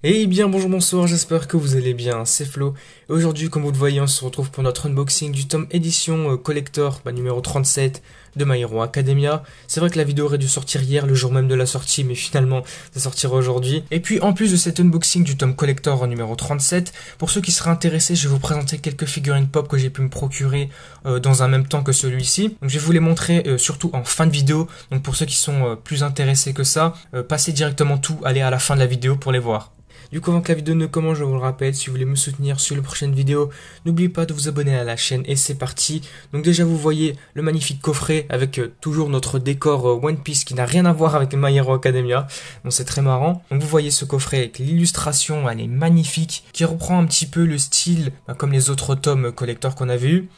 Eh bien bonjour, bonsoir, j'espère que vous allez bien, c'est Flo. Et aujourd'hui, comme vous le voyez, on se retrouve pour notre unboxing du tome édition collector numéro 37 de My Hero Academia. C'est vrai que la vidéo aurait dû sortir hier, le jour même de la sortie, mais finalement ça sortira aujourd'hui. Et puis en plus de cet unboxing du tome collector numéro 37, pour ceux qui seraient intéressés, je vais vous présenter quelques figurines pop que j'ai pu me procurer dans un même temps que celui-ci. Donc je vais vous les montrer surtout en fin de vidéo, donc pour ceux qui sont plus intéressés que ça, passez directement tout, allez à la fin de la vidéo pour les voir. Du coup, avant que la vidéo ne commence, je vous le rappelle, si vous voulez me soutenir sur les prochaines vidéos, n'oubliez pas de vous abonner à la chaîne et c'est parti. Donc déjà, vous voyez le magnifique coffret avec toujours notre décor One Piece qui n'a rien à voir avec My Hero Academia. Donc c'est très marrant. Donc vous voyez ce coffret avec l'illustration, elle est magnifique, qui reprend un petit peu le style, comme les autres tomes collector qu'on avait eu.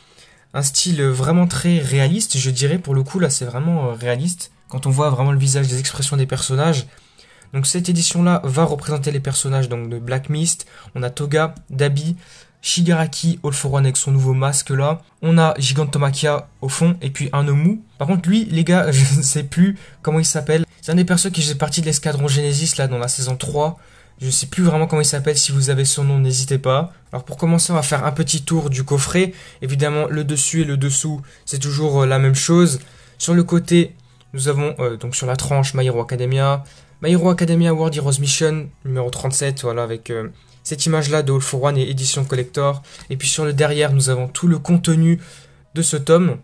Un style vraiment très réaliste, je dirais, pour le coup, là c'est vraiment réaliste. Quand on voit vraiment le visage, les expressions des personnages. Donc cette édition-là va représenter les personnages donc de Black Mist. On a Toga, Dabi, Shigaraki, All for One avec son nouveau masque là. On a Gigantomachia au fond et puis un Omu. Par contre lui, les gars, je ne sais plus comment il s'appelle. C'est un des persos qui faisait partie de l'escadron Genesis là dans la saison 3. Je ne sais plus vraiment comment il s'appelle, si vous avez son nom, n'hésitez pas. Alors pour commencer, on va faire un petit tour du coffret. Évidemment, le dessus et le dessous, c'est toujours la même chose. Sur le côté, nous avons donc sur la tranche My Hero Academia. My Hero Academia World Heroes Mission numéro 37, voilà, avec cette image-là de All for One et édition collector. Et puis sur le derrière, nous avons tout le contenu de ce tome.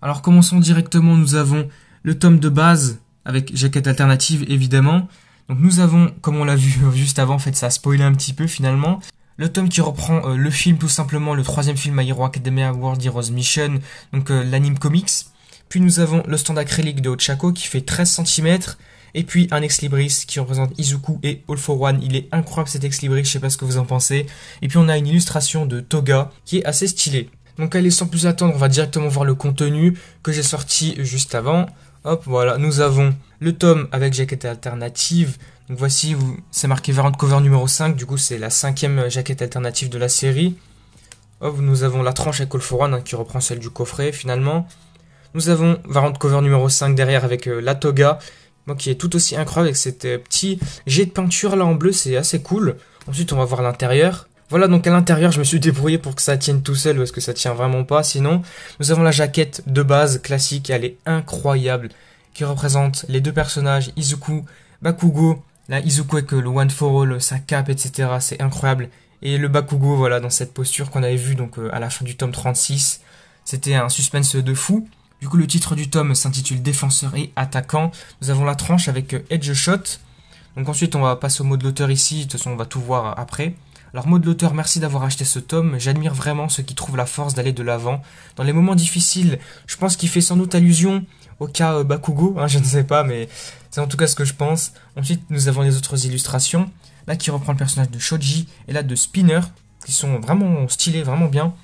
Alors commençons directement, nous avons le tome de base, avec jaquette alternative évidemment. Donc nous avons, comme on l'a vu juste avant, en fait ça a spoilé un petit peu finalement. Le tome qui reprend le film tout simplement, le troisième film My Hero Academia World Heroes Mission, donc l'anime comics. Puis nous avons le stand acrylique de Ochako qui fait 13 cm. Et puis un ex-libris qui représente Izuku et All for One. Il est incroyable cet ex-libris, je sais pas ce que vous en pensez. Et puis on a une illustration de Toga qui est assez stylée. Donc allez, sans plus attendre, on va directement voir le contenu que j'ai sorti juste avant. Hop, voilà, nous avons le tome avec jaquette alternative. Donc voici, c'est marqué variant cover numéro 5, du coup c'est la 5e jaquette alternative de la série. Hop, nous avons la tranche avec All for One qui reprend celle du coffret finalement. Nous avons variant cover numéro 5 derrière avec la Toga. Qui est tout aussi incroyable avec cette petit jet de peinture là en bleu, c'est assez cool. Ensuite on va voir l'intérieur. Voilà, donc à l'intérieur je me suis débrouillé pour que ça tienne tout seul parce que ça tient vraiment pas sinon. Nous avons la jaquette de base classique, elle est incroyable, qui représente les deux personnages, Izuku, Bakugo. Là Izuku avec le One for All, sa cape, etc. C'est incroyable. Et le Bakugo, voilà, dans cette posture qu'on avait vu donc à la fin du tome 36. C'était un suspense de fou. Du coup, le titre du tome s'intitule Défenseur et Attaquant. Nous avons la tranche avec Edge Shot. Donc ensuite, on va passer au mot de l'auteur ici. De toute façon, on va tout voir après. Alors, mot de l'auteur, merci d'avoir acheté ce tome. J'admire vraiment ceux qui trouvent la force d'aller de l'avant. Dans les moments difficiles, je pense qu'il fait sans doute allusion au cas Bakugo. Je ne sais pas, mais c'est en tout cas ce que je pense. Ensuite, nous avons les autres illustrations. Là, qui reprend le personnage de Shoji et là de Spinner, qui sont vraiment stylés, vraiment bien.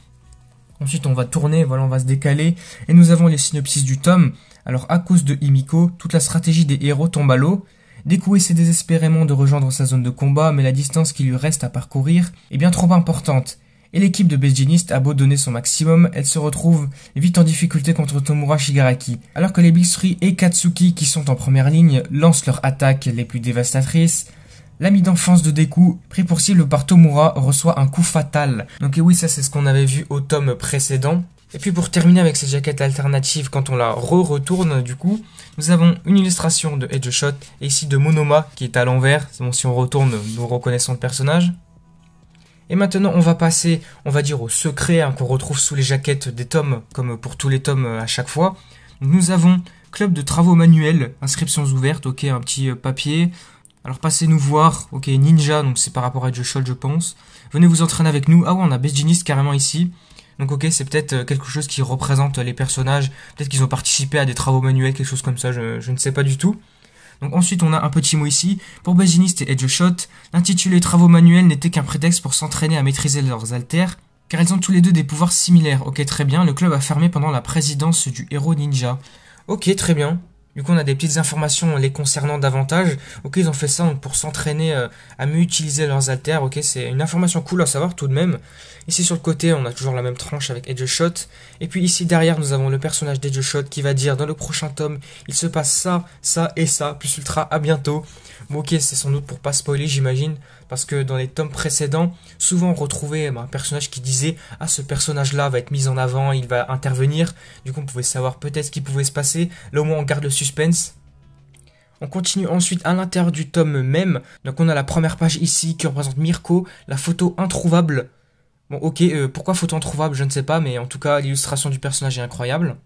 Ensuite, on va tourner, voilà, on va se décaler. Et nous avons les synopsis du tome. Alors, à cause de Himiko, toute la stratégie des héros tombe à l'eau. Deku essaie désespérément de rejoindre sa zone de combat, mais la distance qui lui reste à parcourir est bien trop importante. Et l'équipe de Best Jeanist a beau donner son maximum, elle se retrouve vite en difficulté contre Tomura Shigaraki. Alors que les Big Three et Katsuki, qui sont en première ligne, lancent leurs attaques les plus dévastatrices, l'ami d'enfance de Deku, pris pour cible par Tomura, reçoit un coup fatal. Donc et oui, ça c'est ce qu'on avait vu au tome précédent. Et puis pour terminer avec cette jaquette alternative, quand on la retourne du coup, nous avons une illustration de Edge Shot, et ici de Monoma, qui est à l'envers. C'est bon, si on retourne, nous reconnaissons le personnage. Et maintenant, on va passer, on va dire, au secret qu'on retrouve sous les jaquettes des tomes, comme pour tous les tomes à chaque fois. Donc, nous avons Club de travaux manuels, inscriptions ouvertes, ok, un petit papier. Alors passez nous voir, ok, Ninja, donc c'est par rapport à Edge Shot je pense. Venez vous entraîner avec nous. Ah ouais, on a Best Jeanist carrément ici. Donc ok, c'est peut-être quelque chose qui représente les personnages. Peut-être qu'ils ont participé à des travaux manuels, quelque chose comme ça, je ne sais pas du tout. Donc ensuite on a un petit mot ici. Pour Best Jeanist et Edge Shot, l'intitulé travaux manuels n'était qu'un prétexte pour s'entraîner à maîtriser leurs haltères, car ils ont tous les deux des pouvoirs similaires. Ok, très bien, le club a fermé pendant la présidence du héros ninja. Ok, très bien. Du coup, on a des petites informations les concernant davantage. Ok, ils ont fait ça donc, pour s'entraîner à mieux utiliser leurs haltères. Ok, c'est une information cool à savoir tout de même. Ici sur le côté, on a toujours la même tranche avec Edge Shot. Et puis ici derrière, nous avons le personnage d'Edge Shot qui va dire dans le prochain tome, il se passe ça, ça et ça, plus ultra, à bientôt. Bon ok, c'est sans doute pour pas spoiler j'imagine, parce que dans les tomes précédents, souvent on retrouvait un personnage qui disait « Ah, ce personnage-là va être mis en avant, il va intervenir », du coup on pouvait savoir peut-être ce qui pouvait se passer, là au moins on garde le suspense. On continue ensuite à l'intérieur du tome même, donc on a la première page ici qui représente Mirko, la photo introuvable. Bon ok, pourquoi photo introuvable je ne sais pas, mais en tout cas l'illustration du personnage est incroyable.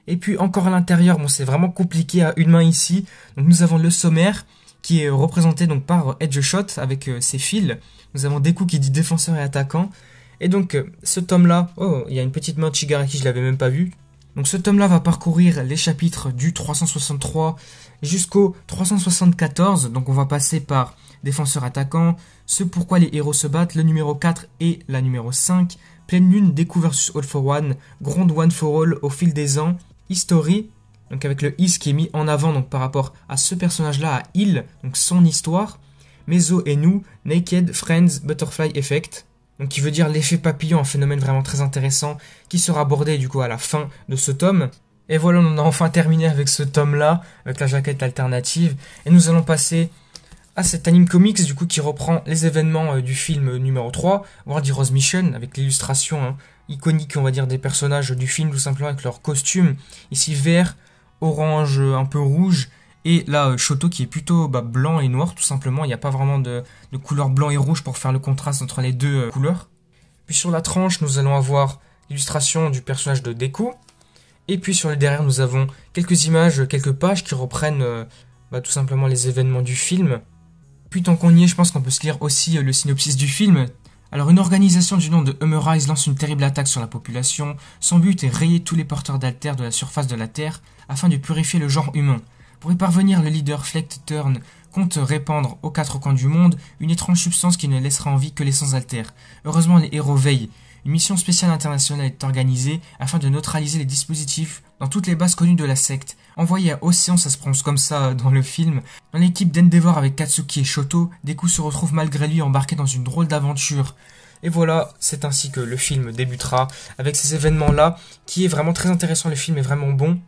Et puis encore à l'intérieur, bon c'est vraiment compliqué à une main ici, donc nous avons le sommaire qui est représenté donc par Edgeshot avec ses fils. Nous avons Deku qui dit défenseur et attaquant. Et donc ce tome-là, oh il y a une petite main de Shigaraki, je l'avais même pas vu. Donc ce tome-là va parcourir les chapitres du 363 jusqu'au 374, donc on va passer par défenseur attaquant, ce pourquoi les héros se battent, le numéro 4 et la numéro 5, pleine lune, Deku versus All for One, Gronde One for All au fil des ans, History, donc avec le is qui est mis en avant donc par rapport à ce personnage-là, à il, donc son histoire, Mezo et nous, Naked, Friends, Butterfly Effect, donc qui veut dire l'effet papillon, un phénomène vraiment très intéressant qui sera abordé du coup à la fin de ce tome. Et voilà, on a enfin terminé avec ce tome-là, avec la jaquette alternative, et nous allons passer à cet anime comics du coup qui reprend les événements du film numéro 3, World Heroes Mission, avec l'illustration iconique on va dire des personnages du film tout simplement avec leurs costumes, ici vert, orange, un peu rouge, et là Shoto qui est plutôt blanc et noir tout simplement, il n'y a pas vraiment de couleur blanc et rouge pour faire le contraste entre les deux couleurs. Puis sur la tranche nous allons avoir l'illustration du personnage de Deku, et puis sur le derrière nous avons quelques images, quelques pages qui reprennent tout simplement les événements du film. Puis tant qu'on y est, je pense qu'on peut se lire aussi le synopsis du film. Alors une organisation du nom de Humorize lance une terrible attaque sur la population. Son but est rayer tous les porteurs d'altères de la surface de la Terre afin de purifier le genre humain. Pour y parvenir, le leader Fleck Turn compte répandre aux quatre coins du monde une étrange substance qui ne laissera en vie que les sans-altères. Heureusement, les héros veillent. Une mission spéciale internationale est organisée afin de neutraliser les dispositifs dans toutes les bases connues de la secte. Envoyé à Océan, ça se prononce comme ça dans le film, dans l'équipe d'Endeavor avec Katsuki et Shoto, Deku se retrouve malgré lui embarqué dans une drôle d'aventure. Et voilà, c'est ainsi que le film débutera, avec ces événements-là, qui est vraiment très intéressant, le film est vraiment bon.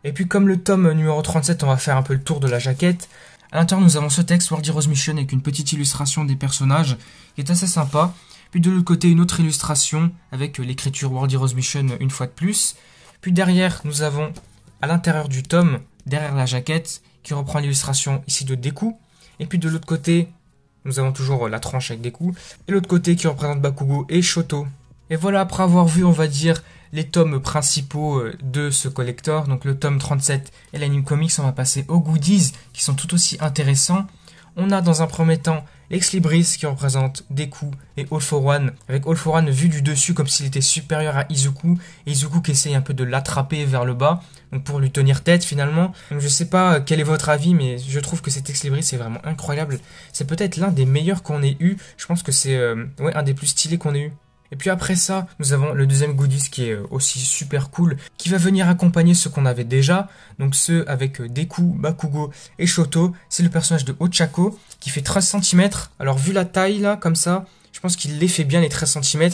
Et puis comme le tome numéro 37, on va faire un peu le tour de la jaquette. À l'intérieur, nous avons ce texte, World Heroes Mission, avec une petite illustration des personnages, qui est assez sympa. Puis de l'autre côté, une autre illustration, avec l'écriture World Heroes Mission une fois de plus. Puis derrière, nous avons, à l'intérieur du tome, derrière la jaquette, qui reprend l'illustration ici de Deku. Et puis de l'autre côté, nous avons toujours la tranche avec Deku. Et l'autre côté qui représente Bakugo et Shoto. Et voilà, après avoir vu, on va dire, les tomes principaux de ce collector, donc le tome 37 et l'anime comics, on va passer aux goodies, qui sont tout aussi intéressants. On a dans un premier temps Lex Libris qui représente Deku et All for One, avec All for One vu du dessus comme s'il était supérieur à Izuku, et Izuku qui essaye un peu de l'attraper vers le bas, donc pour lui tenir tête finalement. Donc je sais pas quel est votre avis, mais je trouve que cet Lex Libris est vraiment incroyable. C'est peut-être l'un des meilleurs qu'on ait eu, je pense que c'est un des plus stylés qu'on ait eu. Et puis après ça, nous avons le deuxième goodies qui est aussi super cool, qui va venir accompagner ceux qu'on avait déjà, donc ceux avec Deku, Bakugo et Shoto. C'est le personnage de Ochako, qui fait 13 cm. Alors vu la taille là, comme ça, je pense qu'il les fait bien les 13 cm,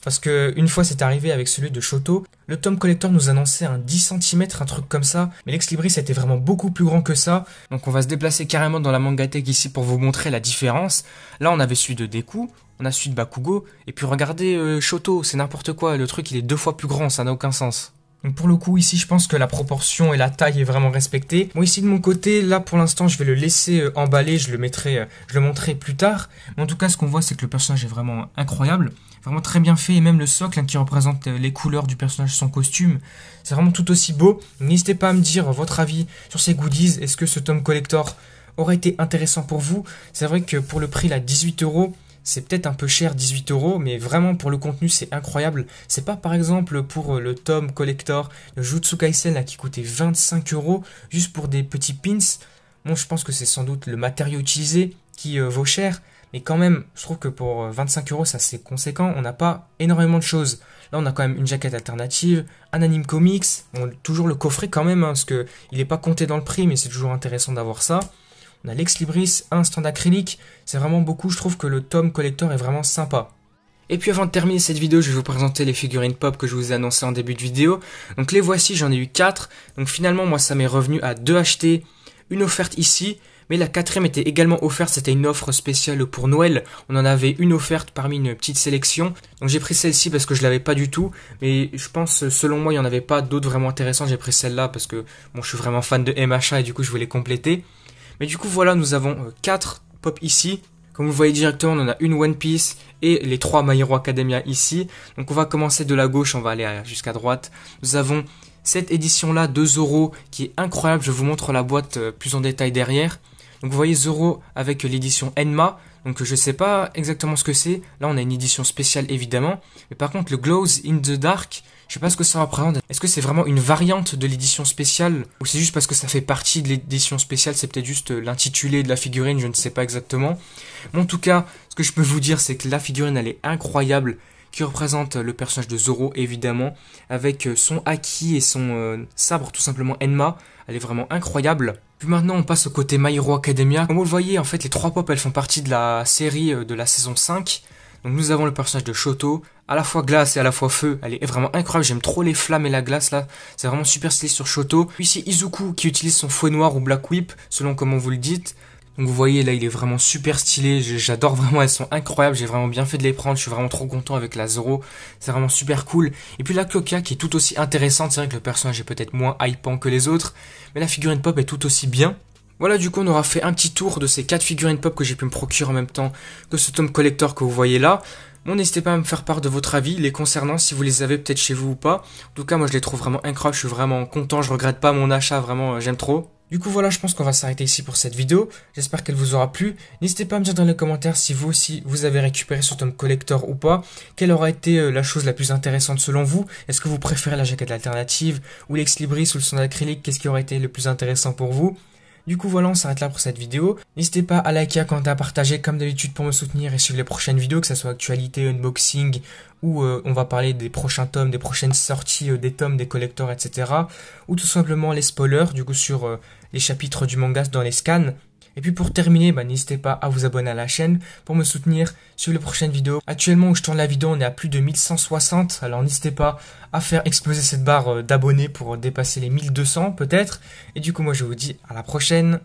parce que une fois c'est arrivé avec celui de Shoto, le tome collector nous annonçait un 10 cm, un truc comme ça, mais Lex Libris était vraiment beaucoup plus grand que ça, donc on va se déplacer carrément dans la mangatech ici pour vous montrer la différence. Là on avait celui de Deku, on a celui de Bakugo, et puis regardez Shoto, c'est n'importe quoi, le truc il est 2 fois plus grand, ça n'a aucun sens. Donc pour le coup ici je pense que la proportion et la taille est vraiment respectée. Moi ici de mon côté, là pour l'instant je vais le laisser emballer, je le montrerai plus tard. Mais en tout cas ce qu'on voit c'est que le personnage est vraiment incroyable, vraiment très bien fait, et même le socle qui représente les couleurs du personnage, son costume, c'est vraiment tout aussi beau. N'hésitez pas à me dire votre avis sur ces goodies, est-ce que ce tome collector aurait été intéressant pour vous? C'est vrai que pour le prix là 18 €, c'est peut-être un peu cher 18 €, mais vraiment pour le contenu c'est incroyable. C'est pas par exemple pour le tome collector de Jujutsu Kaisen là, qui coûtait 25 € juste pour des petits pins. Bon, je pense que c'est sans doute le matériau utilisé qui vaut cher, mais quand même je trouve que pour 25 € ça c'est conséquent, on n'a pas énormément de choses. Là on a quand même une jaquette alternative, un anime comics, bon, toujours le coffret quand même, parce que il n'est pas compté dans le prix, mais c'est toujours intéressant d'avoir ça. On a Lex Libris, un stand acrylique, c'est vraiment beaucoup, je trouve que le tome collector est vraiment sympa. Et puis avant de terminer cette vidéo, je vais vous présenter les figurines pop que je vous ai annoncées en début de vidéo. Donc les voici, j'en ai eu 4, donc finalement moi ça m'est revenu à 2 achetés, une offerte ici, Mais la quatrième était également offerte, c'était une offre spéciale pour Noël. On en avait une offerte parmi une petite sélection. Donc j'ai pris celle-ci parce que je l'avais pas du tout. Mais je pense, selon moi, il n'y en avait pas d'autres vraiment intéressantes. J'ai pris celle-là parce que bon, je suis vraiment fan de MHA et du coup je voulais compléter. Mais du coup voilà, nous avons 4 pop ici. Comme vous voyez directement, on en a une One Piece et les 3 My Hero Academia ici. Donc on va commencer de la gauche, on va aller jusqu'à droite. Nous avons cette édition-là de Zoro qui est incroyable. Je vous montre la boîte plus en détail derrière. Donc vous voyez Zoro avec l'édition Enma. Donc je sais pas exactement ce que c'est. Là on a une édition spéciale évidemment. Mais par contre le Glows in the Dark, je sais pas ce que ça représente. Est-ce que c'est vraiment une variante de l'édition spéciale ou c'est juste parce que ça fait partie de l'édition spéciale, c'est peut-être juste l'intitulé de la figurine, je ne sais pas exactement. Mais en tout cas, ce que je peux vous dire c'est que la figurine elle est incroyable, qui représente le personnage de Zoro évidemment, avec son haki et son sabre tout simplement Enma. Elle est vraiment incroyable. Puis maintenant on passe au côté My Hero Academia. Comme vous le voyez, en fait les 3 pop elles font partie de la série de la saison 5. Donc nous avons le personnage de Shoto, à la fois glace et à la fois feu. Elle est vraiment incroyable, j'aime trop les flammes et la glace là. C'est vraiment super stylé sur Shoto. Puis ici Izuku qui utilise son fouet noir ou Black Whip, selon comment vous le dites. Donc vous voyez là il est vraiment super stylé, j'adore vraiment, elles sont incroyables, j'ai vraiment bien fait de les prendre, je suis vraiment trop content avec la Zoro, c'est vraiment super cool. Et puis la Cloaca qui est tout aussi intéressante, c'est vrai que le personnage est peut-être moins hypant que les autres, mais la figurine pop est tout aussi bien. Voilà, du coup on aura fait un petit tour de ces 4 figurines pop que j'ai pu me procurer en même temps que ce tome collector que vous voyez là. Bon, n'hésitez pas à me faire part de votre avis les concernant, si vous les avez peut-être chez vous ou pas. En tout cas moi je les trouve vraiment incroyables, je suis vraiment content, je regrette pas mon achat, vraiment j'aime trop. Du coup voilà, je pense qu'on va s'arrêter ici pour cette vidéo, j'espère qu'elle vous aura plu. N'hésitez pas à me dire dans les commentaires si vous aussi vous avez récupéré ce tome collector ou pas. Quelle aura été la chose la plus intéressante selon vous? Est-ce que vous préférez la jaquette alternative ou l'ex libris ou le son acrylique? Qu'est-ce qui aurait été le plus intéressant pour vous? Du coup voilà, on s'arrête là pour cette vidéo. N'hésitez pas à liker, à commenter, à partager comme d'habitude pour me soutenir et suivre les prochaines vidéos, que ce soit actualité, unboxing, ou on va parler des prochains tomes, des prochaines sorties des tomes, des collectors, etc. Ou tout simplement les spoilers, du coup sur les chapitres du manga dans les scans. Et puis pour terminer, n'hésitez pas à vous abonner à la chaîne pour me soutenir sur les prochaines vidéos. Actuellement où je tourne la vidéo, on est à plus de 1160, alors n'hésitez pas à faire exploser cette barre d'abonnés pour dépasser les 1200 peut-être. Et du coup moi je vous dis à la prochaine.